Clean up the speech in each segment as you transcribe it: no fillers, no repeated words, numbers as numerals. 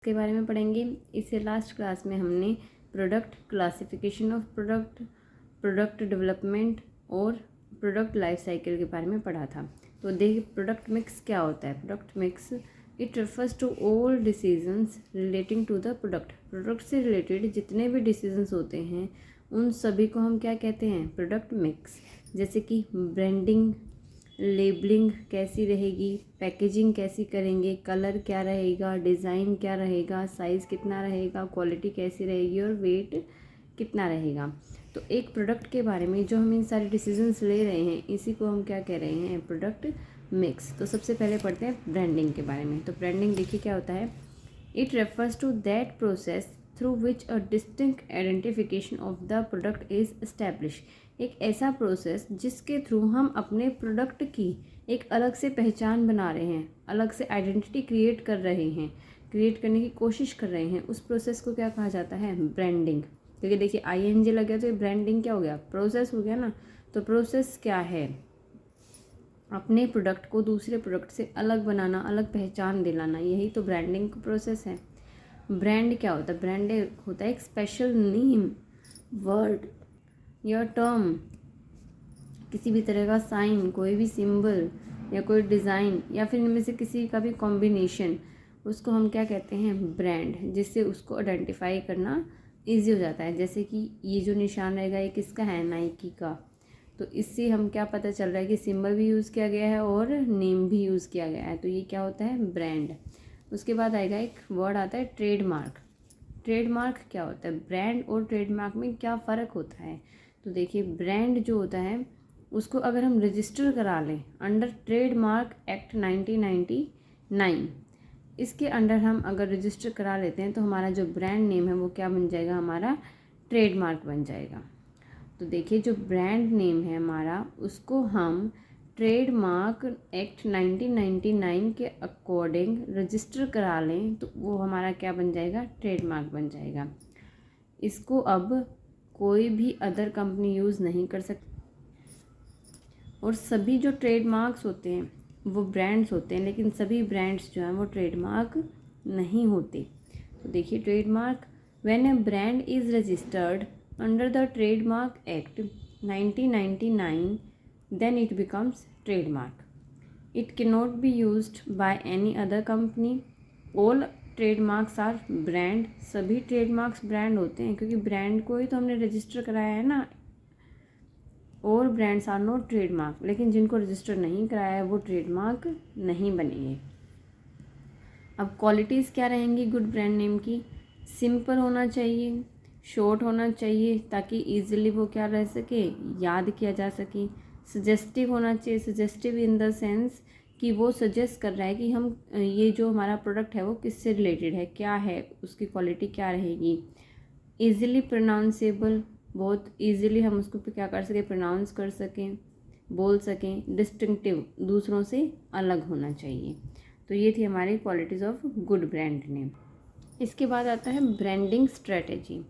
के बारे में पढ़ेंगे। इससे लास्ट क्लास में हमने product, classification of product, product development और प्रोडक्ट लाइफ साइकिल के बारे में पढ़ा था। तो देखिए प्रोडक्ट मिक्स क्या होता है। Product mix it refers to all decisions relating to the product. Product से रिलेटेड जितने भी डिसीजंस होते हैं उन सभी को हम क्या कहते हैं, प्रोडक्ट मिक्स। जैसे कि ब्रांडिंग, लेबलिंग कैसी रहेगी, पैकेजिंग कैसी करेंगे, कलर क्या रहेगा, डिज़ाइन क्या रहेगा, साइज़ कितना रहेगा, क्वालिटी कैसी रहेगी और वेट कितना रहेगा। तो एक प्रोडक्ट के बारे में जो हम इन सारे डिसीजंस ले रहे हैं इसी को हम क्या कह रहे हैं, प्रोडक्ट मिक्स। तो सबसे पहले पढ़ते हैं ब्रांडिंग के बारे में। तो ब्रांडिंग देखिए क्या होता है, it refers to that process through which a distinct identification of the product is establish. एक ऐसा प्रोसेस जिसके थ्रू हम अपने प्रोडक्ट की एक अलग से पहचान बना रहे हैं, अलग से आइडेंटिटी क्रिएट कर रहे हैं, क्रिएट करने की कोशिश कर रहे हैं, उस प्रोसेस को क्या कहा जाता है, ब्रांडिंग। क्योंकि देखिए ING लग गया तो ये ब्रांडिंग क्या हो गया, प्रोसेस हो गया ना। तो प्रोसेस क्या है, अपने प्रोडक्ट को दूसरे प्रोडक्ट से अलग बनाना, अलग पहचान दिलाना, यही तो ब्रांडिंग का प्रोसेस है। ब्रांड क्या होता है, ब्रांड होता है एक स्पेशल नेम, वर्ड या टर्म, किसी भी तरह का साइन, कोई भी सिंबल या कोई डिज़ाइन या फिर इनमें से किसी का भी कॉम्बिनेशन, उसको हम क्या कहते हैं, ब्रांड, जिससे उसको आइडेंटिफाई करना इजी हो जाता है। जैसे कि ये जो निशान रहेगा ये किसका है, नाइकी का। तो इससे हम क्या पता चल रहा है कि सिंबल भी यूज़ किया गया है और नेम भी यूज़ किया गया है, तो ये क्या होता है, ब्रांड। उसके बाद आएगा एक वर्ड आता है ट्रेडमार्क। ट्रेडमार्क क्या होता है, ब्रांड और ट्रेडमार्क में क्या फ़र्क होता है। तो देखिए ब्रांड जो होता है उसको अगर हम रजिस्टर करा लें अंडर ट्रेडमार्क एक्ट 1999, इसके अंडर हम अगर रजिस्टर करा लेते हैं तो हमारा जो ब्रांड नेम है वो क्या बन जाएगा, हमारा ट्रेडमार्क बन जाएगा। तो देखिए जो ब्रांड नेम है हमारा उसको हम ट्रेडमार्क एक्ट 1999 के अकॉर्डिंग रजिस्टर करा लें तो वो हमारा क्या बन जाएगा, ट्रेडमार्क बन जाएगा। इसको अब कोई भी अदर कंपनी यूज़ नहीं कर सकती और सभी जो ट्रेडमार्क्स होते हैं वो ब्रांड्स होते हैं, लेकिन सभी ब्रांड्स जो हैं वो ट्रेडमार्क नहीं होते। तो देखिए trademark, when A brand is registered under the trademark act 1999 then it becomes trademark. It cannot be used by any other company. All trademarks are brand. सभी ट्रेडमार्क्स ब्रांड होते हैं क्योंकि ब्रांड को ही तो हमने रजिस्टर कराया है ना। और ब्रांड्स आर नॉट ट्रेडमार्क, लेकिन जिनको रजिस्टर नहीं कराया है वो ट्रेडमार्क नहीं बनेंगे। अब क्वालिटीज़ क्या रहेंगी गुड ब्रांड नेम की, सिंपल होना चाहिए, शॉर्ट होना चाहिए ताकि ईजिली वो क्या रह सके, याद किया जा सके। सजेस्टिव होना चाहिए, सजेस्टिव इन द सेंस कि वो सजेस्ट कर रहा है कि हम ये जो हमारा प्रोडक्ट है वो किससे रिलेटेड है, क्या है, उसकी क्वालिटी क्या रहेगी। ईजिली प्रोनाउंसेबल, बहुत ईजिली हम उसको क्या कर सकें, प्रोनाउंस कर सकें, बोल सकें। डिस्टिंक्टिव, दूसरों से अलग होना चाहिए। तो ये थी हमारी qualities of good brand name. इसके बाद आता है ब्रांडिंग स्ट्रेटेजी।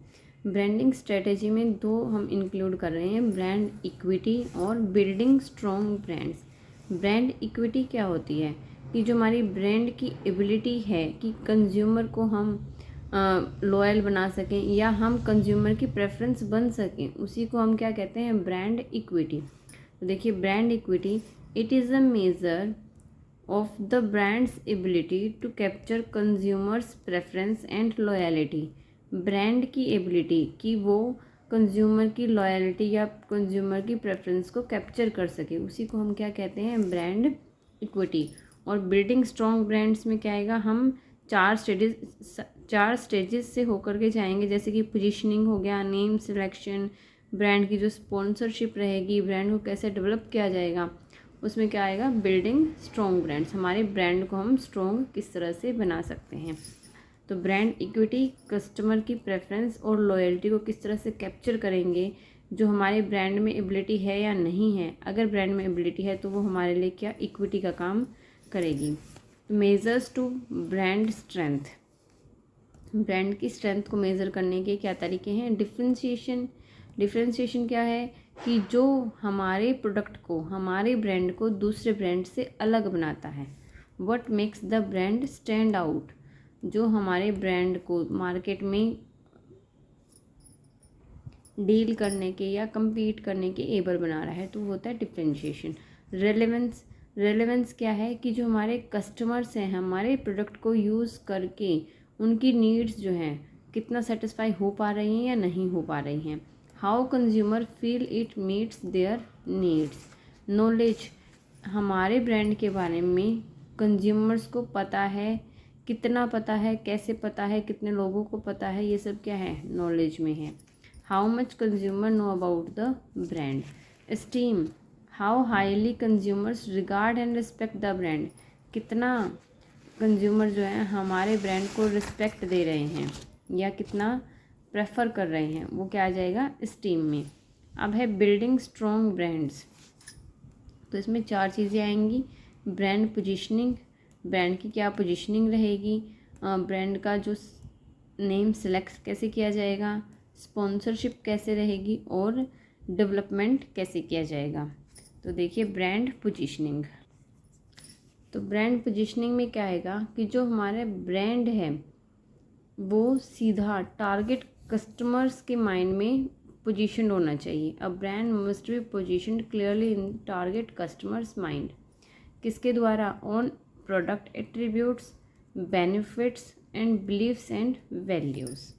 ब्रांडिंग स्ट्रेटेजी में दो हम इंक्लूड कर रहे हैं, ब्रांड इक्विटी और building strong brands. Brand equity क्या होती है कि जो हमारी ब्रांड की एबिलिटी है कि कंज्यूमर को हम लॉयल बना सकें या हम कंज्यूमर की प्रेफरेंस बन सकें, उसी को हम क्या कहते हैं, ब्रांड इक्विटी। तो देखिए brand equity, it is a measure of the brand's ability to capture consumers preference and loyalty। Brand की एबिलिटी कि वो कंज्यूमर की लॉयल्टी या कंज्यूमर की प्रेफरेंस को कैप्चर कर सके, उसी को हम क्या कहते हैं, ब्रांड इक्विटी। और बिल्डिंग स्ट्रॉन्ग ब्रांड्स में क्या आएगा, हम चार स्टेजेस से होकर के जाएंगे। जैसे कि पोजीशनिंग हो गया, नेम सिलेक्शन, ब्रांड की जो स्पॉन्सरशिप रहेगी, ब्रांड को कैसे डेवलप किया जाएगा, उसमें क्या आएगा, बिल्डिंग स्ट्रॉन्ग ब्रांड्स, हमारे ब्रांड को हम स्ट्रॉन्ग किस तरह से बना सकते हैं। तो ब्रांड इक्विटी कस्टमर की प्रेफरेंस और लॉयल्टी को किस तरह से कैप्चर करेंगे, जो हमारे ब्रांड में एबिलिटी है या नहीं है। अगर ब्रांड में एबिलिटी है तो वो हमारे लिए क्या, इक्विटी का काम करेगी। Measures to brand strength, brand की स्ट्रेंथ को मेज़र करने के क्या तरीके हैं, डिफ्रेंशिएशन। डिफ्रेंशिएशन क्या है कि जो हमारे प्रोडक्ट को, हमारे ब्रांड को दूसरे ब्रांड से अलग बनाता है। What makes the brand stand out, जो हमारे ब्रांड को मार्केट में डील करने के या compete करने के एबल बना रहा है, तो वो होता है डिफरेंशिएशन। रेलेवेंस क्या है कि जो हमारे कस्टमर्स हैं हमारे प्रोडक्ट को यूज़ करके उनकी नीड्स जो हैं कितना सेटिस्फाई हो पा रही हैं या नहीं हो पा रही हैं। How consumer feel it meets there needs. Knowledge, हमारे ब्रांड के बारे में कंज्यूमर्स को पता है, कितना पता है, कैसे पता है, कितने लोगों को पता है, ये सब क्या है, नॉलेज में है। How much consumer know about the brand. Esteem, how highly consumers regard and respect the brand. कितना कंज्यूमर जो है हमारे ब्रांड को रिस्पेक्ट दे रहे हैं या कितना प्रेफर कर रहे हैं, वो क्या आ जाएगा, एस्टीम में। अब है बिल्डिंग स्ट्रॉन्ग ब्रांड्स, तो इसमें 4 चीज़ें आएंगी। ब्रांड पोजीशनिंग, ब्रांड की क्या पोजीशनिंग रहेगी, ब्रांड का जो नेम सेलेक्ट कैसे किया जाएगा, स्पॉन्सरशिप कैसे रहेगी और डेवलपमेंट कैसे किया जाएगा। तो देखिए ब्रांड पोजीशनिंग, तो ब्रांड पोजीशनिंग में क्या आएगा कि जो हमारे ब्रांड है वो सीधा टारगेट कस्टमर्स के माइंड में पोजीशन होना चाहिए। A brand must be positioned clearly in target customers mind. किसके द्वारा, on product attributes, benefits and beliefs and values.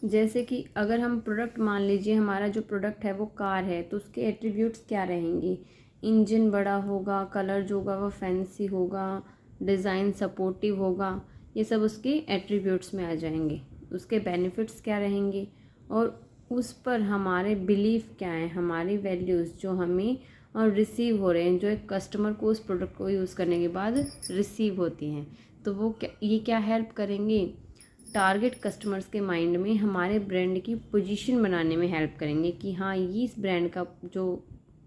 जैसे कि अगर हम प्रोडक्ट, मान लीजिए हमारा जो प्रोडक्ट है वो कार है, तो उसके एट्रीब्यूट्स क्या रहेंगे, इंजन बड़ा होगा, कलर जो होगा वो फैंसी होगा, डिज़ाइन सपोर्टिव होगा, ये सब उसके एट्रीब्यूट्स में आ जाएंगे। उसके बेनिफिट्स क्या रहेंगे और उस पर हमारे बिलीफ क्या है, हमारी वैल्यूज़ जो हमें और रिसीव हो रहे हैं, जो एक कस्टमर को उस प्रोडक्ट को यूज़ करने के बाद रिसीव होती हैं, तो वो ये क्या हेल्प करेंगे, टारगेट कस्टमर्स के माइंड में हमारे ब्रांड की पोजीशन बनाने में हेल्प करेंगे कि हाँ ये इस ब्रांड का जो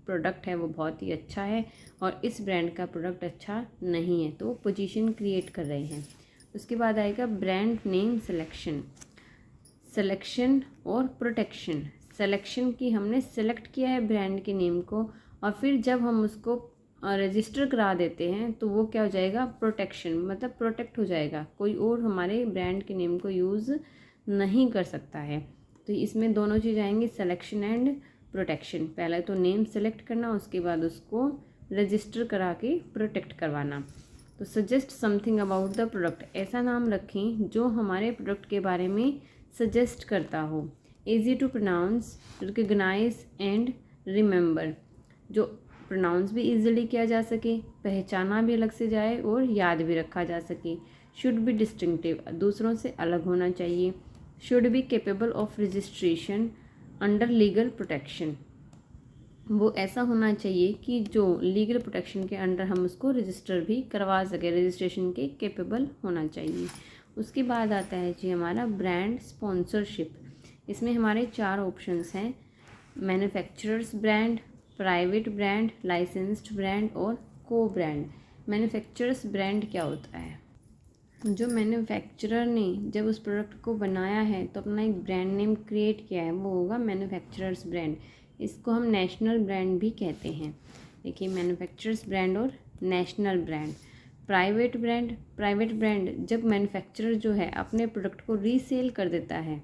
प्रोडक्ट है वो बहुत ही अच्छा है और इस ब्रांड का प्रोडक्ट अच्छा नहीं है, तो पोजीशन क्रिएट कर रहे हैं। उसके बाद आएगा ब्रांड नेम सिलेक्शन, सिलेक्शन और प्रोटेक्शन। सिलेक्शन की, हमने सेलेक्ट किया है ब्रांड के नेम को और फिर जब हम उसको रजिस्टर करा देते हैं तो वो क्या हो जाएगा, प्रोटेक्शन, मतलब प्रोटेक्ट हो जाएगा, कोई और हमारे ब्रांड के नेम को यूज़ नहीं कर सकता है। तो इसमें दोनों चीज़ आएंगी, सिलेक्शन एंड प्रोटेक्शन। पहले तो नेम सेलेक्ट करना, उसके बाद उसको रजिस्टर करा के प्रोटेक्ट करवाना। तो suggest something about the product, ऐसा नाम रखें जो हमारे प्रोडक्ट के बारे में सजेस्ट करता हो। Easy to pronounce, recognize and remember, जो प्रोनाउंस भी इजीली किया जा सके, पहचाना भी अलग से जाए और याद भी रखा जा सके। शुड बी डिस्टिंक्टिव, दूसरों से अलग होना चाहिए। Should be capable of registration under legal protection, वो ऐसा होना चाहिए कि जो लीगल प्रोटेक्शन के अंडर हम उसको रजिस्टर भी करवा सके, रजिस्ट्रेशन के कैपेबल होना चाहिए। उसके बाद आता है जी हमारा ब्रांड स्पॉन्सरशिप। इसमें हमारे 4 ऑप्शंस हैं, manufacturers brand, private brand, licensed brand और को ब्रांड। मैन्युफैक्चरर्स ब्रांड क्या होता है, जो मैन्युफैक्चरर ने जब उस प्रोडक्ट को बनाया है तो अपना एक ब्रांड नेम क्रिएट किया है, वो होगा मैन्युफैक्चरर्स ब्रांड। इसको हम नेशनल ब्रांड भी कहते हैं। देखिए मैन्युफैक्चरर्स ब्रांड और national brand. Private brand, private brand जब मैन्युफैक्चरर जो है अपने प्रोडक्ट को रीसेल कर देता है,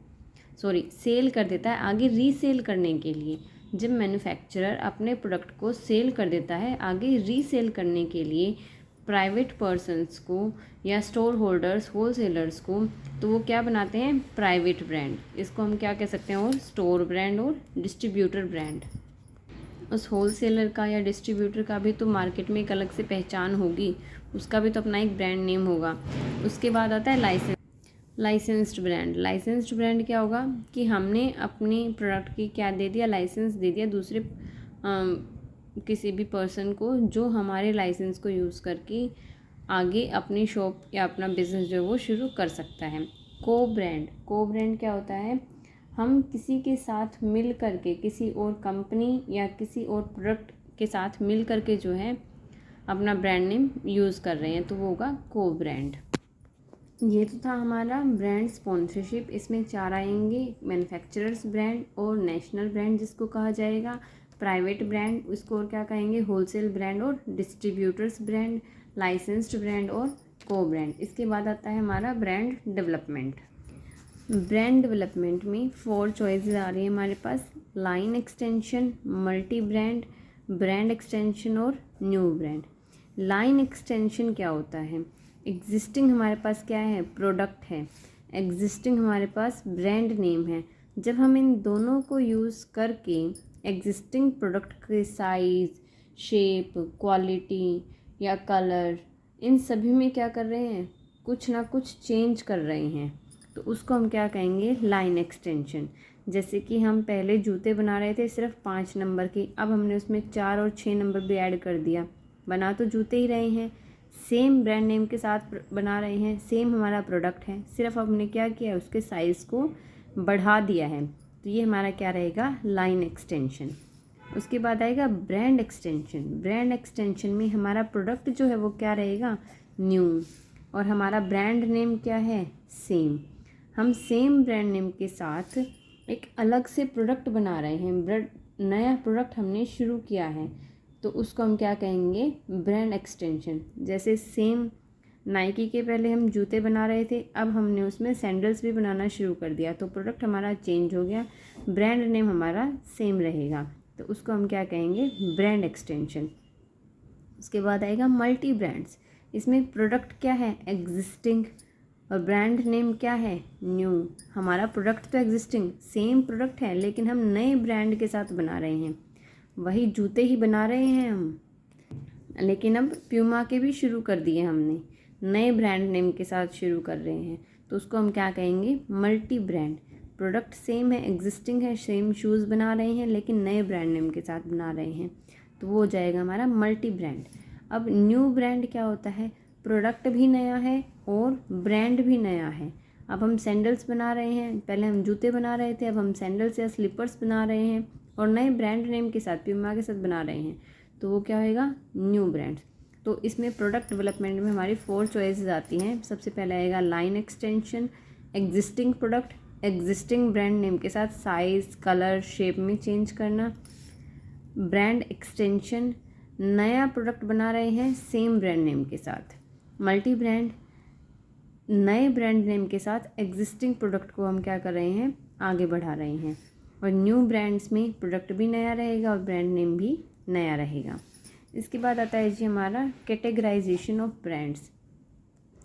सेल कर देता है आगे रीसेल करने के लिए। जब मैन्युफैक्चरर अपने प्रोडक्ट को सेल कर देता है आगे रीसेल करने के लिए प्राइवेट पर्सन्स को या स्टोर होल्डर्स, होलसेलर्स को, तो वो क्या बनाते हैं, प्राइवेट ब्रांड। इसको हम क्या कह सकते हैं, और स्टोर ब्रांड और डिस्ट्रीब्यूटर ब्रांड। उस होलसेलर का या डिस्ट्रीब्यूटर का भी तो मार्केट में एक अलग से पहचान होगी, उसका भी तो अपना एक ब्रांड नेम होगा। उसके बाद आता है लाइसेंस्ड ब्रांड। लाइसेंस्ड ब्रांड क्या होगा कि हमने अपने प्रोडक्ट की क्या दे दिया, लाइसेंस दे दिया दूसरे किसी भी पर्सन को जो हमारे लाइसेंस को यूज़ करके आगे अपनी शॉप या अपना बिजनेस जो है वो शुरू कर सकता है। को ब्रांड क्या होता है, हम किसी के साथ मिल करके, किसी और कंपनी या किसी और प्रोडक्ट के साथ मिल करके जो है अपना ब्रांड नेम यूज़ कर रहे हैं, तो वो होगा को ब्रांड। ये तो था हमारा ब्रांड स्पॉन्सरशिप। इसमें 4 आएंगे, मैन्युफैक्चरर्स ब्रांड और नेशनल ब्रांड जिसको कहा जाएगा, प्राइवेट ब्रांड उसको और क्या कहेंगे, होलसेल ब्रांड और डिस्ट्रीब्यूटर्स ब्रांड, लाइसेंस्ड ब्रांड और को ब्रांड। इसके बाद आता है हमारा ब्रांड डेवलपमेंट। ब्रांड डेवलपमेंट में 4 चॉइसेस आ रही है हमारे पास, line extension, multi brand, brand extension और न्यू ब्रांड। लाइन एक्सटेंशन क्या होता है? एग्जिस्टिंग हमारे पास क्या है? प्रोडक्ट है, एग्जिस्टिंग हमारे पास ब्रांड नेम है। जब हम इन दोनों को यूज़ करके एग्जिस्टिंग प्रोडक्ट के साइज़, शेप, क्वालिटी या कलर, इन सभी में क्या कर रहे हैं? कुछ ना कुछ चेंज कर रहे हैं, तो उसको हम क्या कहेंगे? Line extension. जैसे कि हम पहले जूते बना रहे थे सिर्फ 5 नंबर की, अब हमने उसमें 4 और 6 नंबर भी ऐड कर दिया। बना तो जूते ही रहे हैं, सेम ब्रांड नेम के साथ बना रहे हैं, सेम हमारा प्रोडक्ट है, सिर्फ हमने क्या किया? उसके साइज़ को बढ़ा दिया है। तो ये हमारा क्या रहेगा? Line extension. उसके बाद आएगा ब्रांड एक्सटेंशन। ब्रांड एक्सटेंशन में हमारा प्रोडक्ट जो है वो क्या रहेगा? न्यू, और हमारा ब्रांड नेम क्या है? सेम। हम सेम ब्रांड नेम के साथ एक अलग से प्रोडक्ट बना रहे हैं, नया प्रोडक्ट हमने शुरू किया है, तो उसको हम क्या कहेंगे? Brand extension. जैसे सेम नाइकी के पहले हम जूते बना रहे थे, अब हमने उसमें सैंडल्स भी बनाना शुरू कर दिया, तो प्रोडक्ट हमारा चेंज हो गया, ब्रांड नेम हमारा सेम रहेगा, तो उसको हम क्या कहेंगे? Brand extension. उसके बाद आएगा मल्टी ब्रांड्स। इसमें प्रोडक्ट क्या है? एग्जिस्टिंग, और ब्रांड नेम क्या है? न्यू। हमारा प्रोडक्ट तो एग्जिस्टिंग सेम प्रोडक्ट है, लेकिन हम नए ब्रांड के साथ बना रहे हैं, वही जूते ही बना रहे हैं हम, लेकिन अब प्यूमा के भी शुरू कर दिए हमने, नए ब्रांड नेम के साथ शुरू कर रहे हैं, तो उसको हम क्या कहेंगे? Multi brand. प्रोडक्ट सेम है, एग्जिस्टिंग है, सेम शूज़ बना रहे हैं, लेकिन नए ब्रांड नेम के साथ बना रहे हैं, तो वो हो जाएगा हमारा मल्टी ब्रांड। अब न्यू ब्रांड क्या होता है? प्रोडक्ट भी नया है और ब्रांड भी नया है। अब हम सैंडल्स बना रहे हैं, पहले हम जूते बना रहे थे, अब हम सैंडल्स या स्लीपर्स बना रहे हैं और नए ब्रांड नेम के साथ, प्यूमा के साथ बना रहे हैं, तो वो क्या होएगा? New brands. तो इसमें प्रोडक्ट डेवलपमेंट में हमारी 4 चॉइसेस आती हैं। सबसे पहला आएगा line extension, existing product existing brand name के साथ साइज़, कलर, शेप में चेंज करना। ब्रांड एक्सटेंशन, नया प्रोडक्ट बना रहे हैं सेम ब्रांड नेम के साथ। मल्टी ब्रांड, नए ब्रांड नेम के साथ एग्जिस्टिंग प्रोडक्ट को हम क्या कर रहे हैं? आगे बढ़ा रहे हैं। और न्यू ब्रांड्स में प्रोडक्ट भी नया रहेगा और ब्रांड नेम भी नया रहेगा। इसके बाद आता है जी हमारा कैटेगराइजेशन ऑफ ब्रांड्स।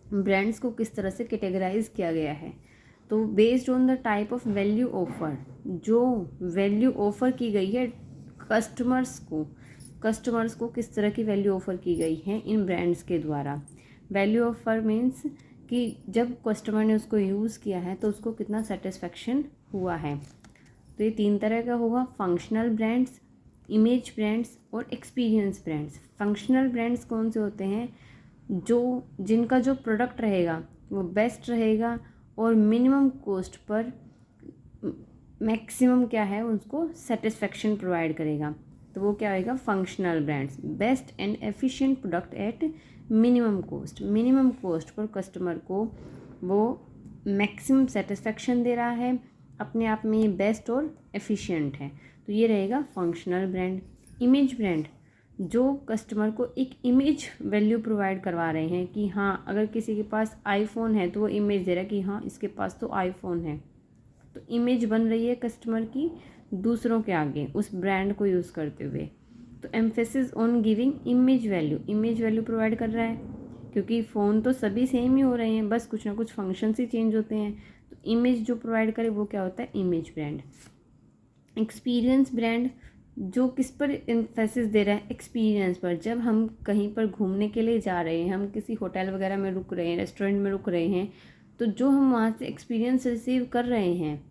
ब्रांड्स को किस तरह से कैटेगराइज किया गया है? तो based on the type of value offer, जो वैल्यू ऑफर की गई है कस्टमर्स को किस तरह की वैल्यू ऑफर की गई है इन ब्रांड्स के द्वारा। वैल्यू ऑफर मीन्स कि जब कस्टमर ने उसको यूज़ किया है तो उसको कितना सेटिस्फेक्शन हुआ है। तो ये 3 तरह का होगा, फंक्शनल ब्रांड्स, इमेज ब्रांड्स और एक्सपीरियंस ब्रांड्स। फंक्शनल ब्रांड्स कौन से होते हैं? जिनका जो प्रोडक्ट रहेगा वो बेस्ट रहेगा और मिनिमम कॉस्ट पर मैक्सिमम क्या है उसको सेटिस्फेक्शन प्रोवाइड करेगा, तो वो क्या होएगा? Functional brands. Best and efficient product at minimum cost per customer को वो मैक्सिमम सेटिस्फेक्शन दे रहा है, अपने आप में ये बेस्ट और एफिशिएंट है, तो ये रहेगा फंक्शनल ब्रांड। इमेज ब्रांड, जो कस्टमर को एक इमेज वैल्यू प्रोवाइड करवा रहे हैं कि हाँ, अगर किसी के पास आईफोन है तो वो इमेज दे रहा है कि हाँ इसके पास तो आईफोन है, तो इमेज बन रही है कस्टमर की दूसरों के आगे उस ब्रांड को यूज़ करते हुए। तो emphasis on giving image value provide कर रहा है, क्योंकि फ़ोन तो सभी सेम ही हो रहे हैं, बस कुछ ना कुछ फंक्शंस ही चेंज होते हैं, तो इमेज जो प्रोवाइड करे वो क्या होता है? Image brand. एक्सपीरियंस ब्रांड, जो किस पर एम्फेसिस दे रहा है? एक्सपीरियंस पर। जब हम कहीं पर घूमने के लिए जा रहे हैं, हम किसी होटल वगैरह में रुक रहे हैं, रेस्टोरेंट में रुक रहे हैं, तो जो हम वहाँ से एक्सपीरियंस रिसीव कर रहे हैं,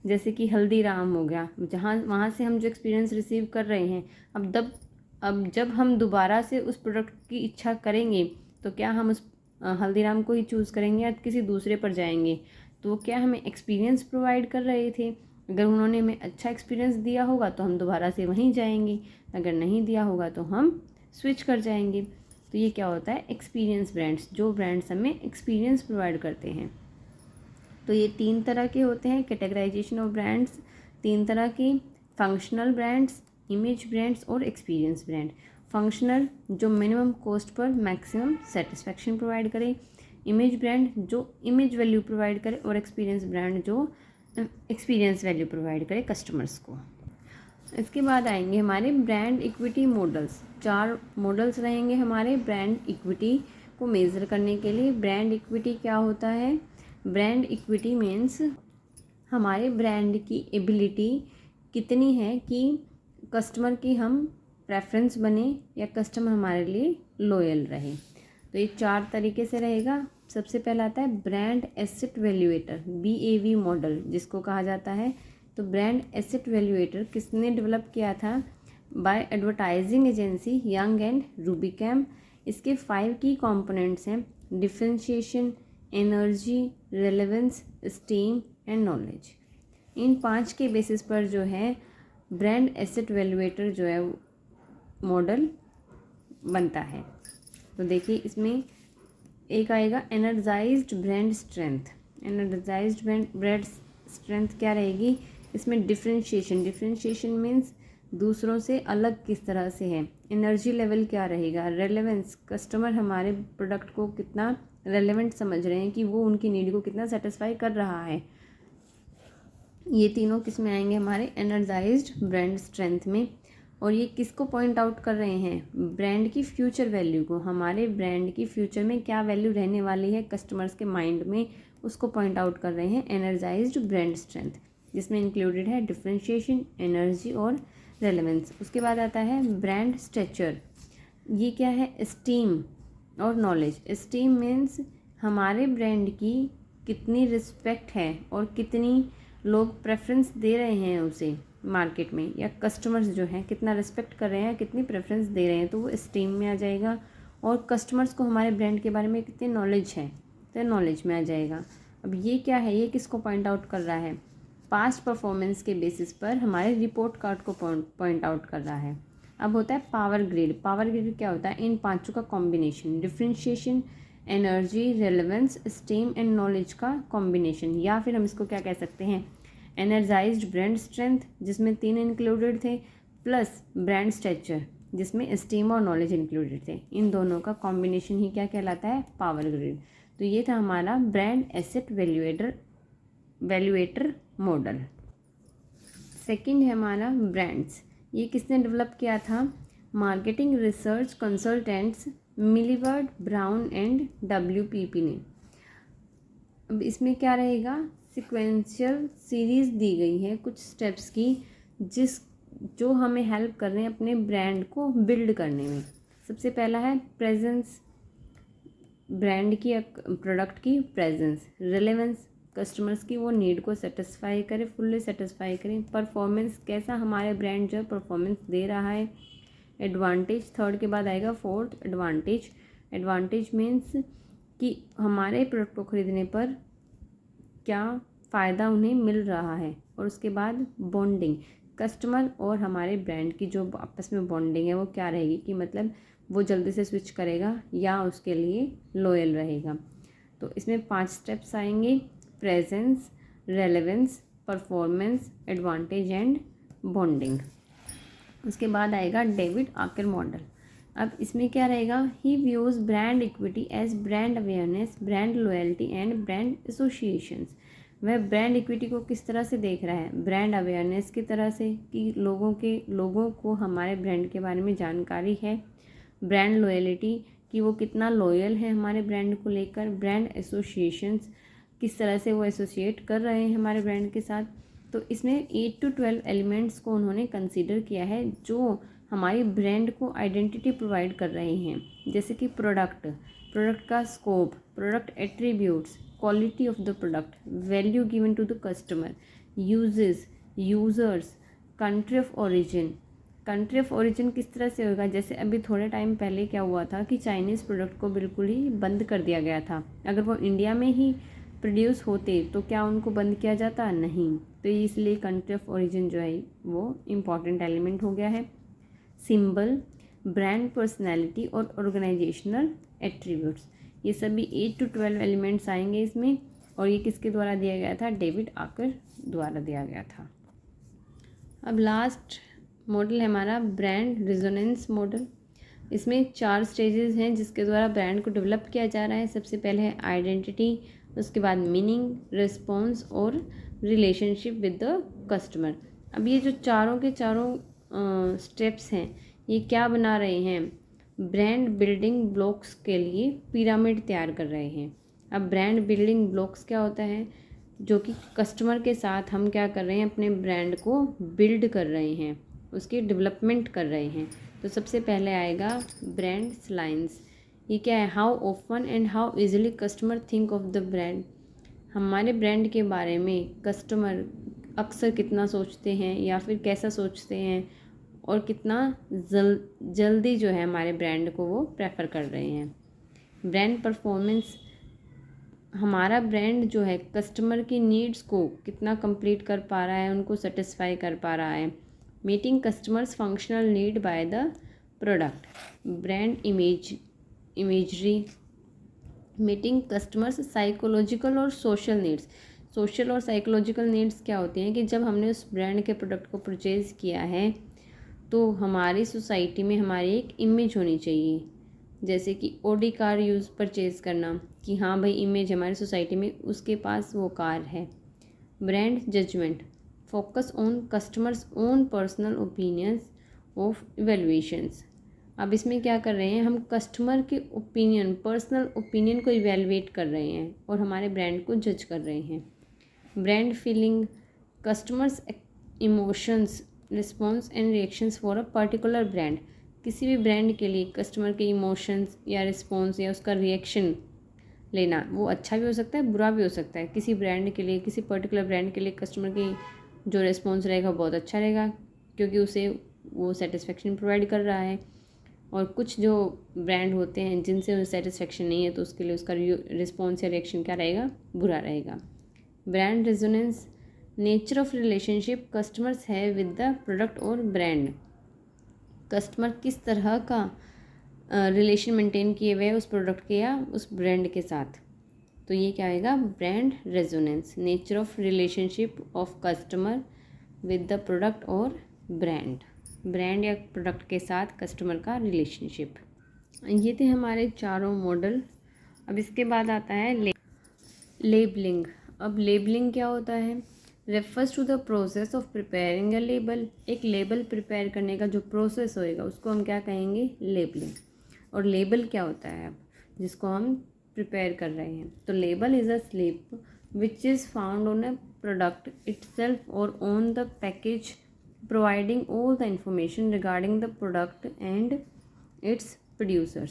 जैसे कि हल्दीराम हो गया, वहाँ से हम जो एक्सपीरियंस रिसीव कर रहे हैं, अब जब हम दोबारा से उस प्रोडक्ट की इच्छा करेंगे तो क्या हम उस हल्दीराम को ही चूज़ करेंगे या किसी दूसरे पर जाएंगे? तो क्या हमें एक्सपीरियंस प्रोवाइड कर रहे थे? अगर उन्होंने हमें अच्छा एक्सपीरियंस दिया होगा तो हम दोबारा से वहीं जाएंगे, अगर नहीं दिया होगा तो हम स्विच कर जाएंगे। तो ये क्या होता है? एक्सपीरियंस ब्रांड्स, जो ब्रांड्स हमें एक्सपीरियंस प्रोवाइड करते हैं। तो ये 3 तरह के होते हैं कैटेगराइजेशन ऑफ ब्रांड्स, 3 तरह की, फंक्शनल ब्रांड्स, इमेज ब्रांड्स और एक्सपीरियंस ब्रांड। फंक्शनल, जो minimum cost per maximum satisfaction provide करे। इमेज ब्रांड जो इमेज वैल्यू प्रोवाइड करे और एक्सपीरियंस ब्रांड जो एक्सपीरियंस वैल्यू प्रोवाइड करे कस्टमर्स को। इसके बाद आएंगे हमारे ब्रांड इक्विटी मॉडल्स। 4 मॉडल्स रहेंगे हमारे ब्रांड इक्विटी को मेज़र करने के लिए। ब्रांड इक्विटी क्या होता है? ब्रांड इक्विटी मीन्स हमारे ब्रांड की एबिलिटी कितनी है कि कस्टमर की हम प्रेफरेंस बने या कस्टमर हमारे लिए लॉयल रहे। तो ये 4 तरीके से रहेगा। सबसे पहला आता है brand asset valuator, BAV model जिसको कहा जाता है। तो ब्रांड एसेट वैल्यूएटर किसने डेवलप किया था? By advertising agency Young and Rubicam. इसके 5 की कंपोनेंट्स हैं: differentiation, energy, relevance, esteem and knowledge. इन 5 के बेसिस पर जो है ब्रांड एसेट वैल्यूएटर जो है मॉडल बनता है। तो देखिए इसमें एक आएगा energised brand strength. Energised brand strength क्या रहेगी? इसमें डिफरेंशिएशन मीन्स दूसरों से अलग किस तरह से है। एनर्जी लेवल क्या रहेगा? रेलेवेंस, कस्टमर हमारे प्रोडक्ट को कितना रेलेवेंट समझ रहे हैं कि वो उनकी नीड को कितना सेटिस्फाई कर रहा है। ये तीनों किस में आएंगे? हमारे एनर्जाइज्ड ब्रांड स्ट्रेंथ में। और ये किसको पॉइंट आउट कर रहे हैं? ब्रांड की फ्यूचर वैल्यू को। हमारे ब्रांड की फ्यूचर में क्या वैल्यू रहने वाली है कस्टमर्स के माइंड में, उसको पॉइंट आउट कर रहे हैं एनर्जाइज्ड ब्रांड स्ट्रेंथ, जिसमें इंक्लूडेड है डिफरेंशिएशन, एनर्जी और रेलेवेंस। उसके बाद आता है ब्रांड स्ट्रेचर। ये क्या है? स्टीम और नॉलेज। स्टीम मीन्स हमारे ब्रांड की कितनी रिस्पेक्ट है और कितनी लोग प्रेफरेंस दे रहे हैं उसे मार्केट में, या कस्टमर्स जो हैं कितना रिस्पेक्ट कर रहे हैं, कितनी प्रेफरेंस दे रहे हैं, तो वो स्टीम में आ जाएगा। और कस्टमर्स को हमारे ब्रांड के बारे में कितनी नॉलेज है, तो नॉलेज में आ जाएगा। अब ये क्या है? ये किसको पॉइंट आउट कर रहा है? पास्ट परफॉर्मेंस के बेसिस पर हमारे रिपोर्ट कार्ड को पॉइंट आउट कर रहा है। अब होता है पावर ग्रिड। पावर ग्रिड क्या होता है? इन 5 का combination, differentiation, energy, relevance, esteem and knowledge का कॉम्बिनेशन। या फिर हम इसको क्या कह सकते हैं? एनर्जाइज्ड ब्रांड स्ट्रेंथ जिसमें 3 इंक्लूडेड थे, प्लस ब्रांड स्ट्रेचर जिसमें स्टीम और नॉलेज इंक्लूडेड थे। इन दोनों का कॉम्बिनेशन ही क्या कहलाता है? Power grid. तो ये था हमारा brand asset valuator model. Second है हमारा ब्रांड्स। ये किसने डेवलप किया था? Marketing research consultants Millward, Brown and WPP ने। अब इसमें क्या रहेगा? सिक्वेंशियल सीरीज़ दी गई है कुछ स्टेप्स की जो हमें हेल्प कर रहे हैं अपने ब्रांड को बिल्ड करने में। सबसे पहला है प्रेजेंस, ब्रांड की प्रोडक्ट की प्रेजेंस। रेलेवेंस, कस्टमर्स की वो नीड को सेटिस्फाई करे, फुल्ली सेटिस्फाई करें। परफॉर्मेंस, कैसा हमारे ब्रांड जो है परफॉर्मेंस दे रहा है। एडवांटेज, थर्ड के बाद आएगा फोर्थ एडवांटेज। एडवांटेज मीन्स कि हमारे प्रोडक्ट को खरीदने पर क्या फ़ायदा उन्हें मिल रहा है। और उसके बाद बॉन्डिंग, कस्टमर और हमारे ब्रांड की जो आपस में बॉन्डिंग है वो क्या रहेगी कि मतलब वो जल्दी से स्विच करेगा या उसके लिए लॉयल रहेगा। तो इसमें 5 स्टेप्स आएंगे: presence, relevance, performance, advantage and bonding. उसके बाद आएगा डेविड आकर मॉडल। अब इसमें क्या रहेगा? He views brand equity as brand awareness, brand loyalty and brand associations. वह ब्रांड इक्विटी को किस तरह से देख रहा है? ब्रांड अवेयरनेस की तरह से कि लोगों को हमारे ब्रांड के बारे में जानकारी है। ब्रांड लॉयल्टी कि वो कितना लॉयल है हमारे ब्रांड को लेकर। ब्रांड एसोसिएशंस, किस तरह से वो एसोसिएट कर रहे हैं हमारे ब्रांड के साथ। तो इसमें 8 to 12 एलिमेंट्स को उन्होंने कंसीडर किया है जो हमारी ब्रांड को आइडेंटिटी प्रोवाइड कर रहे हैं। जैसे कि प्रोडक्ट का scope, product attributes, quality of the product, value given to the customer, uses, users, country of origin. Country of origin किस तरह से होगा? जैसे अभी थोड़े टाइम पहले क्या हुआ था कि चाइनीज़ प्रोडक्ट को बिल्कुल ही बंद कर दिया गया था। अगर वो इंडिया में ही प्रोड्यूस होते तो क्या उनको बंद किया जाता? नहीं। तो इसलिए कंट्री ऑफ ओरिजिन जो है वो इम्पॉर्टेंट एलिमेंट हो गया है। सिंबल, ब्रांड पर्सनैलिटी और ऑर्गेनाइजेशनल एट्रीब्यूट्स, ये सभी 8 to 12 एलिमेंट्स आएंगे इसमें। और ये किसके द्वारा दिया गया था? डेविड आकर द्वारा दिया गया था। अब लास्ट मॉडल है हमारा ब्रांड रेजोनेंस मॉडल। इसमें 4 स्टेजेस हैं जिसके द्वारा ब्रांड को डेवलप किया जा रहा है। सबसे पहले है आइडेंटिटी, उसके बाद मीनिंग, रिस्पॉन्स और रिलेशनशिप विद द कस्टमर। अब ये जो चारों के चारों स्टेप्स हैं ये क्या बना रहे हैं, ब्रांड बिल्डिंग ब्लॉक्स के लिए पिरामिड तैयार कर रहे हैं। अब ब्रांड बिल्डिंग ब्लॉक्स क्या होता है, जो कि कस्टमर के साथ हम क्या कर रहे हैं, अपने ब्रांड को बिल्ड कर रहे हैं, उसकी डेवलपमेंट कर रहे हैं। तो सबसे पहले आएगा ब्रांड्स लाइंस। ये क्या है, how often and how easily customer think of the brand. हमारे ब्रांड के बारे में कस्टमर अक्सर कितना सोचते हैं या फिर कैसा सोचते हैं और कितना जल्दी जो है हमारे ब्रांड को वो प्रेफर कर रहे हैं। ब्रांड परफॉर्मेंस, हमारा ब्रांड जो है कस्टमर की नीड्स को कितना कंप्लीट कर पा रहा है, उनको सेटिस्फाई कर पा रहा है। Meeting customers functional need by the product. Brand imagery, meeting customers psychological और सोशल नीड्स। सोशल और साइकोलॉजिकल नीड्स क्या होती हैं कि जब हमने उस ब्रांड के प्रोडक्ट को परचेज़ किया है तो हमारी सोसाइटी में हमारी एक इमेज होनी चाहिए, जैसे कि ऑडी कार परचेज़ करना कि हाँ भाई इमेज हमारी सोसाइटी में उसके पास वो कार है। Brand judgement, focus on customers own personal opinions of evaluations. अब इसमें क्या कर रहे हैं, हम कस्टमर के ओपिनियन, पर्सनल ओपिनियन को इवेलुएट कर रहे हैं और हमारे ब्रांड को जज कर रहे हैं। Brand feeling, customers emotions, response and reactions for a particular brand. किसी भी ब्रांड के लिए कस्टमर के इमोशंस या रिस्पॉन्स या उसका रिएक्शन लेना, वो अच्छा भी हो सकता है बुरा भी हो सकता है। किसी ब्रांड के लिए, किसी पर्टिकुलर ब्रांड के लिए कस्टमर की जो रिस्पॉन्स रहेगा बहुत अच्छा रहेगा क्योंकि उसे वो सेटिस्फेक्शन प्रोवाइड कर रहा है, और कुछ जो ब्रांड होते हैं जिनसे सेटिस्फेक्शन नहीं है तो उसके लिए उसका रिस्पॉन्स या रिएक्शन क्या रहेगा, बुरा रहेगा। Brand resonance, nature of relationship customers है विद द प्रोडक्ट और ब्रांड। कस्टमर किस तरह का रिलेशन मेंटेन किए हुए उस प्रोडक्ट के या उस ब्रांड के साथ, तो ये क्या आएगा, brand resonance, nature of relationship of customer with the product और ब्रांड। ब्रांड या प्रोडक्ट के साथ कस्टमर का रिलेशनशिप। ये थे हमारे चारों मॉडल। अब इसके बाद आता है लेबलिंग। अब लेबलिंग क्या होता है, refers to the process of preparing a label. एक लेबल प्रिपेयर करने का जो प्रोसेस होएगा उसको हम क्या कहेंगे, लेबलिंग। और लेबल क्या होता है अब जिसको हम प्रिपेयर कर रहे हैं, तो label is a slip which is found on a product itself और on the package providing all the information regarding the product and its producers।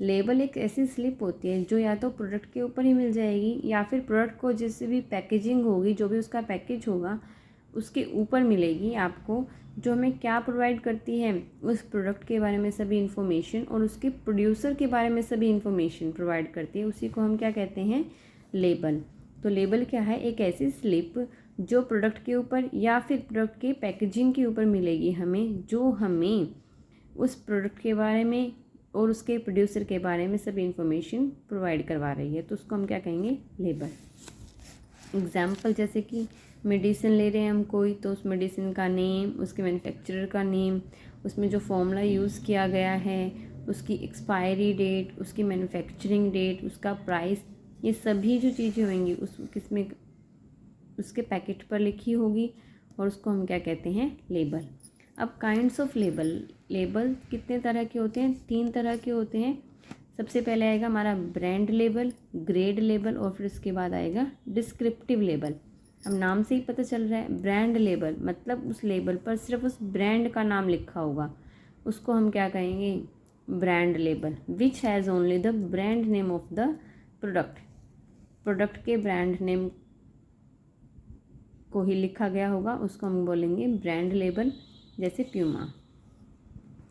Label एक ऐसी स्लिप होती है जो या तो प्रोडक्ट के ऊपर ही मिल जाएगी या फिर प्रोडक्ट को जैसे भी पैकेजिंग होगी, जो भी उसका पैकेज होगा उसके ऊपर मिलेगी आपको, जो हमें क्या प्रोवाइड करती है, उस प्रोडक्ट के बारे में सभी इन्फॉर्मेशन और उसके प्रोड्यूसर के बारे में सभी इन्फॉर्मेशन प्रोवाइड करती है। उसी को हम क्या कहते हैं, लेबल। तो लेबल क्या है, एक ऐसी स्लिप जो प्रोडक्ट के ऊपर या फिर प्रोडक्ट के पैकेजिंग के ऊपर मिलेगी हमें, जो हमें उस प्रोडक्ट के बारे में और उसके प्रोड्यूसर के बारे में सभी इन्फॉर्मेशन प्रोवाइड करवा रही है, तो उसको हम क्या कहेंगे, लेबल। एग्जाम्पल जैसे कि मेडिसिन ले रहे हैं हम कोई, तो उस मेडिसिन का नेम, उसके मैन्युफैक्चरर का नेम, उसमें जो फॉर्मूला यूज़ किया गया है, उसकी एक्सपायरी डेट, उसकी मैन्युफैक्चरिंग डेट, उसका प्राइस, ये सभी जो चीज़ें होंगी उस किसमें उसके पैकेट पर लिखी होगी और उसको हम क्या कहते हैं, लेबल। अब काइंड्स ऑफ लेबल, लेबल कितने तरह के होते हैं, 3 तरह के होते हैं। सबसे पहले आएगा हमारा ब्रांड लेबल, ग्रेड लेबल और फिर उसके बाद आएगा डिस्क्रिप्टिव लेबल। अब नाम से ही पता चल रहा है, ब्रांड लेबल मतलब उस लेबल पर सिर्फ उस ब्रांड का नाम लिखा होगा, उसको हम क्या कहेंगे, brand label. Which has only the brand name of the product, product के ब्रांड नेम को ही लिखा गया होगा, उसको हम बोलेंगे ब्रांड लेबल, जैसे प्यूमा।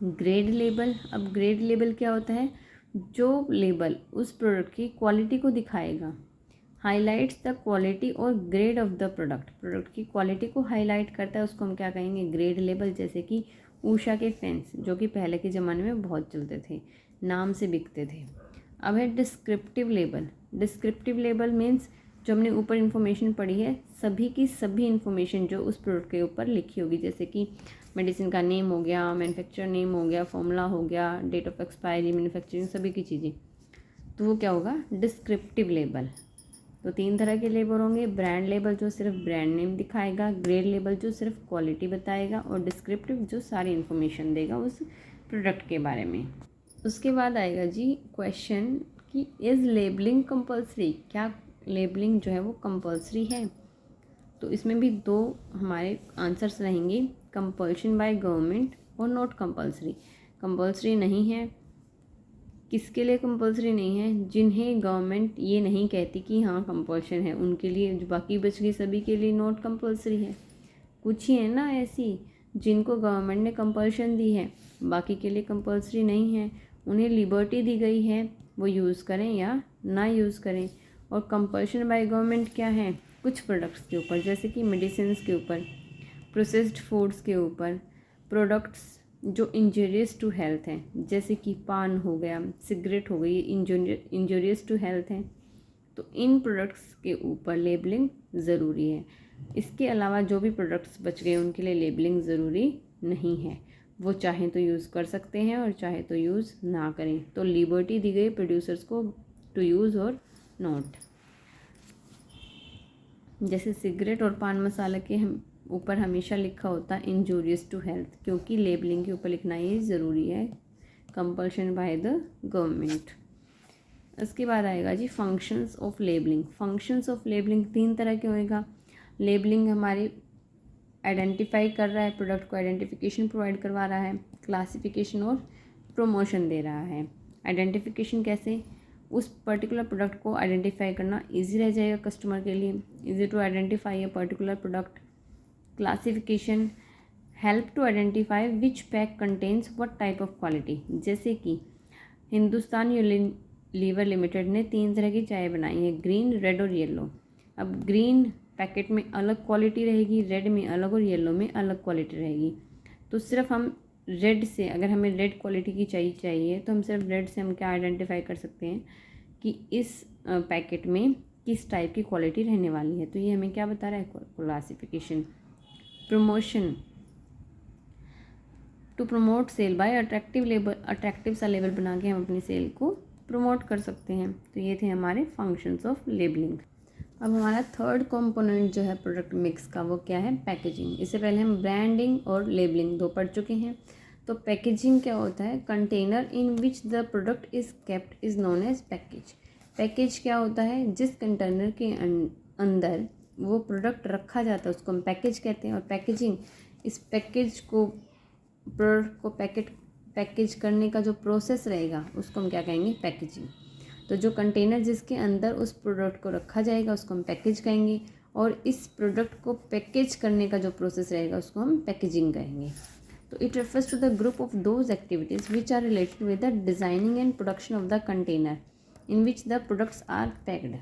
ग्रेड लेबल, अब ग्रेड लेबल क्या होता है, जो लेबल उस प्रोडक्ट की क्वालिटी को दिखाएगा, हाईलाइट्स द क्वालिटी और grade of the product, product की क्वालिटी को हाईलाइट करता है, उसको हम क्या कहेंगे, ग्रेड लेबल। जैसे कि ऊषा के फैंस जो कि पहले के ज़माने में बहुत चलते थे, नाम से बिकते थे। अब है descriptive label. Descriptive label means जो हमने ऊपर इन्फॉर्मेशन पढ़ी है सभी की सभी इन्फॉर्मेशन जो उस प्रोडक्ट के ऊपर लिखी होगी, जैसे कि मेडिसिन का नेम हो गया, मैन्युफैक्चर नेम हो गया, फॉर्मूला हो गया, डेट ऑफ एक्सपायरी, मैन्युफैक्चरिंग, सभी की चीज़ें, तो वो क्या होगा, डिस्क्रिप्टिव लेबल। तो 3 तरह के लेबल होंगे, ब्रांड लेबल जो सिर्फ ब्रांड नेम दिखाएगा, ग्रेड लेबल जो सिर्फ क्वालिटी बताएगा, और डिस्क्रिप्टिव जो सारी इन्फॉर्मेशन देगा उस प्रोडक्ट के बारे में। उसके बाद आएगा जी क्वेश्चन कि इज़ लेबलिंग कंपल्सरी, क्या लेबलिंग जो है वो कंपल्सरी है। तो इसमें भी 2 हमारे आंसर्स रहेंगे, कंपल्शन बाय गवर्नमेंट और नॉट कंपल्सरी। कंपल्सरी नहीं है, किसके लिए कंपल्सरी नहीं है, जिन्हें गवर्नमेंट ये नहीं कहती कि हाँ कंपल्शन है, उनके लिए। जो बाकी बच गई सभी के लिए नॉट कंपल्सरी है। कुछ ही है ना ऐसी जिनको गवर्नमेंट ने कंपल्शन दी है, बाकी के लिए कंपल्सरी नहीं है, उन्हें लिबर्टी दी गई है, वो यूज़ करें या ना यूज़ करें। और कंपल्शन बाय गवर्नमेंट क्या है, कुछ प्रोडक्ट्स के ऊपर, जैसे कि मेडिसिन्स के ऊपर, प्रोसेस्ड फूड्स के ऊपर, प्रोडक्ट्स जो इंजूरियस टू हेल्थ हैं, जैसे कि पान हो गया, सिगरेट हो गई, इंजूरियस टू हेल्थ हैं, तो इन प्रोडक्ट्स के ऊपर लेबलिंग ज़रूरी है। इसके अलावा जो भी प्रोडक्ट्स बच गए उनके लिए लेबलिंग ज़रूरी नहीं है, वो चाहें तो यूज़ कर सकते हैं और चाहे तो यूज़ ना करें। तो लिबर्टी दी गई प्रोड्यूसर्स को टू यूज़ और नॉट। जैसे सिगरेट और पान मसाला के ऊपर हमेशा लिखा होता है इंजूरियस टू हेल्थ, क्योंकि लेबलिंग के ऊपर लिखना ये ज़रूरी है, कंपल्शन बाय द गवर्नमेंट। उसके बाद आएगा जी functions of labelling. Functions of labelling 3 तरह के होएगा। लेबलिंग हमारे आइडेंटिफाई कर रहा है, प्रोडक्ट को आइडेंटिफिकेशन प्रोवाइड करवा रहा है, क्लासिफिकेशन और प्रमोशन दे रहा है। आइडेंटिफिकेशन कैसे, उस पर्टिकुलर प्रोडक्ट को आइडेंटिफाई करना इजी रह जाएगा कस्टमर के लिए, easy to identify a particular product. Classification help to identify which pack contains what type of quality, जैसे कि हिंदुस्तान यूनिलीवर लिमिटेड ने 3 तरह की चाय बनाई है, ग्रीन, रेड और येलो। अब ग्रीन पैकेट में अलग क्वालिटी रहेगी, रेड में अलग और येलो में अलग क्वालिटी रहेगी। तो सिर्फ हम रेड से, अगर हमें रेड क्वालिटी की चाय चाहिए तो हम सिर्फ रेड से हम क्या आइडेंटिफाई कर सकते हैं कि इस पैकेट में किस टाइप की क्वालिटी रहने वाली है। तो ये हमें क्या बता रहा है, classification. Promotion, to promote sale by attractive सा लेबल बना के हम अपनी सेल को प्रमोट कर सकते हैं। तो ये थे हमारे फंक्शंस ऑफ लेबलिंग। अब हमारा थर्ड कंपोनेंट जो है प्रोडक्ट मिक्स का, वो क्या है, पैकेजिंग। इससे पहले हम ब्रांडिंग और लेबलिंग 2 पढ़ चुके हैं। तो पैकेजिंग क्या होता है, container in which the product is kept is known as package. Package क्या होता है, जिस कंटेनर के अंदर वो प्रोडक्ट रखा जाता है उसको हम पैकेज कहते हैं। और पैकेजिंग, इस पैकेज को, प्रोडक्ट को पैकेज करने का जो प्रोसेस रहेगा उसको हम क्या कहेंगे, पैकेजिंग। तो जो कंटेनर जिसके अंदर उस प्रोडक्ट को रखा जाएगा उसको हम पैकेज कहेंगे, और इस प्रोडक्ट को पैकेज करने का जो प्रोसेस रहेगा उसको हम पैकेजिंग कहेंगे। तो it refers to the group of those activities which are related with the designing and production of the container in which the products are packed.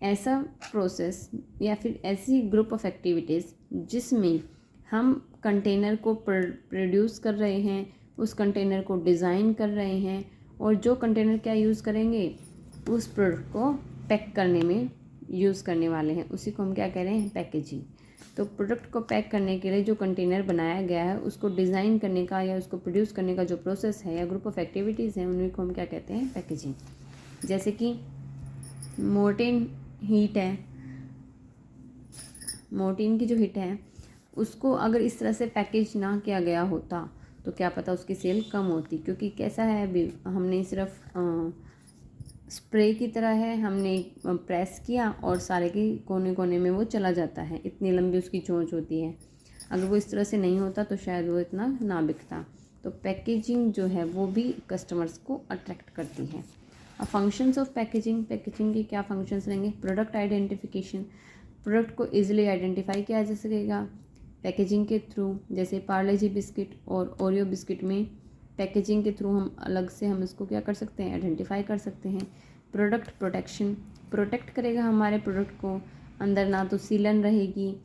ऐसा प्रोसेस या फिर ऐसी ग्रुप ऑफ एक्टिविटीज़ जिसमें हम कंटेनर को produce कर रहे हैं, उस कंटेनर को डिज़ाइन कर रहे हैं, और जो कंटेनर क्या यूज़ करेंगे, उस प्रोडक्ट को पैक करने में यूज़ करने वाले हैं, उसी को हम क्या कह रहे हैं, पैकेजिंग। तो प्रोडक्ट को पैक करने के लिए जो कंटेनर बनाया गया है उसको डिज़ाइन करने का या उसको प्रोड्यूस करने का जो प्रोसेस है या ग्रुप ऑफ एक्टिविटीज़ हैं, उन्हीं को हम क्या कहते हैं, पैकेजिंग। जैसे कि मोर्टीन हीट है, मोर्टीन की जो हीट है उसको अगर इस तरह से पैकेज ना किया गया होता तो क्या पता उसकी सेल कम होती, क्योंकि कैसा है, अभी हमने सिर्फ स्प्रे की तरह है, हमने प्रेस किया और सारे के कोने कोने में वो चला जाता है, इतनी लंबी उसकी चोंच होती है। अगर वो इस तरह से नहीं होता तो शायद वो इतना ना बिकता। तो पैकेजिंग जो है वो भी कस्टमर्स को अट्रैक्ट करती है। अब फंक्शंस ऑफ पैकेजिंग, पैकेजिंग के क्या फंक्शंस रहेंगे, प्रोडक्ट आइडेंटिफिकेशन, प्रोडक्ट को ईजिली आइडेंटिफाई किया जा सकेगा पैकेजिंग के थ्रू। जैसे पार्ले जी बिस्किट और ओरियो बिस्किट में पैकेजिंग के थ्रू हम अलग से हम इसको क्या कर सकते हैं, आइडेंटिफाई कर सकते हैं। प्रोडक्ट प्रोटेक्शन, प्रोटेक्ट करेगा हमारे प्रोडक्ट को, अंदर ना तो सीलन रहेगी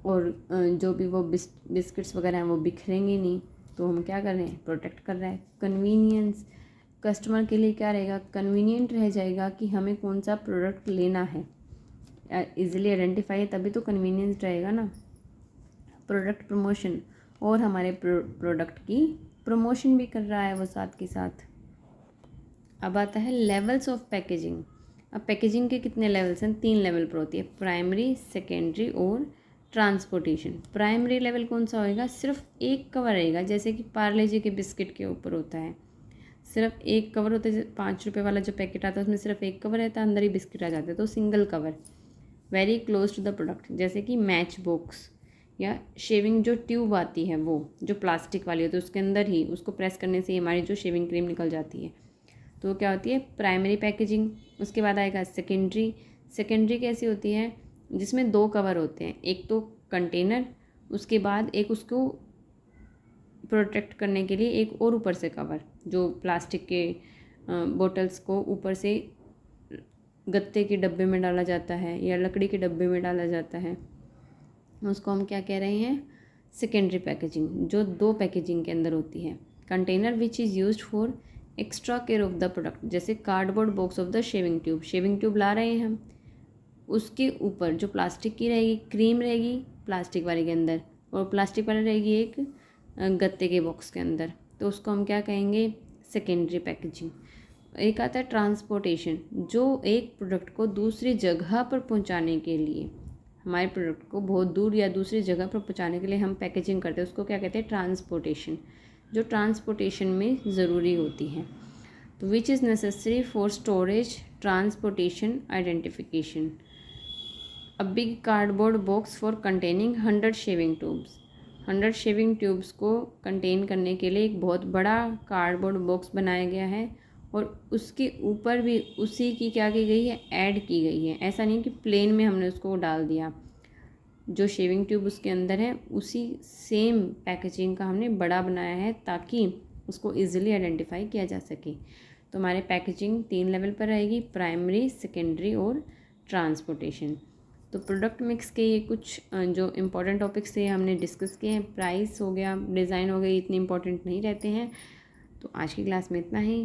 और जो भी वो बिस्किट्स वगैरह हैं वो बिखरेंगे नहीं, तो हम क्या कर रहे हैं, प्रोटेक्ट कर रहे हैं। कन्वीनियंस, कस्टमर के लिए क्या रहेगा, कन्वीनियंट रह जाएगा कि हमें कौन सा प्रोडक्ट लेना है, इजीली आइडेंटिफाई है तभी तो कन्वीनियंस रहेगा ना। प्रोडक्ट प्रमोशन, और हमारे प्रोडक्ट की प्रमोशन भी कर रहा है वो साथ के साथ। अब आता है लेवल्स ऑफ पैकेजिंग। अब पैकेजिंग के कितने लेवल्स हैं? 3 लेवल पर होती है, प्राइमरी, सेकेंडरी और ट्रांसपोर्टेशन। प्राइमरी लेवल कौन सा होएगा? सिर्फ एक कवर रहेगा, जैसे कि पार्ले जी के बिस्किट के ऊपर होता है, सिर्फ एक कवर होता है। 5 रुपये वाला जो पैकेट आता है उसमें सिर्फ एक कवर रहता है, अंदर ही बिस्किट आ जाते हैं, तो single cover. Very close to the product, जैसे कि मैच बॉक्स या शेविंग जो ट्यूब आती है वो जो प्लास्टिक वाली होती है, उसके अंदर ही उसको प्रेस करने से हमारी जो शेविंग क्रीम निकल जाती है, तो क्या होती है? Primary packaging. उसके बाद आएगा सेकेंडरी। सेकेंडरी कैसी होती है? जिसमें 2 कवर होते हैं, एक तो कंटेनर, उसके बाद एक उसको प्रोटेक्ट करने के लिए एक और ऊपर से कवर, जो प्लास्टिक के बोतल्स को ऊपर से गत्ते के डब्बे में डाला जाता है या लकड़ी के डब्बे में डाला जाता है, उसको हम क्या कह रहे हैं? सेकेंडरी पैकेजिंग, जो 2 पैकेजिंग के अंदर होती है। Container which is used for extra care of the product, जैसे cardboard box of the shaving tube. Shaving tube ला रहे हैं हम, उसके ऊपर जो प्लास्टिक की रहेगी, क्रीम रहेगी प्लास्टिक वाले के अंदर, और प्लास्टिक वाली रहेगी एक गत्ते के बॉक्स के अंदर, तो उसको हम क्या कहेंगे? Secondary packaging. एक आता है ट्रांसपोर्टेशन, जो एक प्रोडक्ट को दूसरी जगह पर पहुंचाने के लिए, हमारे प्रोडक्ट को बहुत दूर या दूसरी जगह पर पहुंचाने के लिए हम पैकेजिंग करते हैं, उसको क्या कहते हैं? ट्रांसपोर्टेशन, जो ट्रांसपोर्टेशन में ज़रूरी होती है। तो which is necessary for storage, transportation, identification. A big cardboard box for containing 100 shaving tubes. 100 shaving tubes को कंटेन करने के लिए एक बहुत बड़ा कार्डबोर्ड बॉक्स बनाया गया है, और उसके ऊपर भी उसी की क्या की गई है? ऐड की गई है। ऐसा नहीं कि प्लेन में हमने उसको डाल दिया, जो शेविंग ट्यूब उसके अंदर है उसी सेम पैकेजिंग का हमने बड़ा बनाया है, ताकि उसको ईजिली आइडेंटिफाई किया जा सके। तो हमारे पैकेजिंग 3 लेवल पर रहेगी, प्राइमरी, सेकेंडरी और ट्रांसपोर्टेशन। तो प्रोडक्ट मिक्स के ये कुछ जो इम्पोर्टेंट टॉपिक्स थे हमने डिस्कस किए हैं। प्राइस हो गया, डिज़ाइन हो गई, इतने इम्पोर्टेंट नहीं रहते हैं। तो आज की क्लास में इतना ही।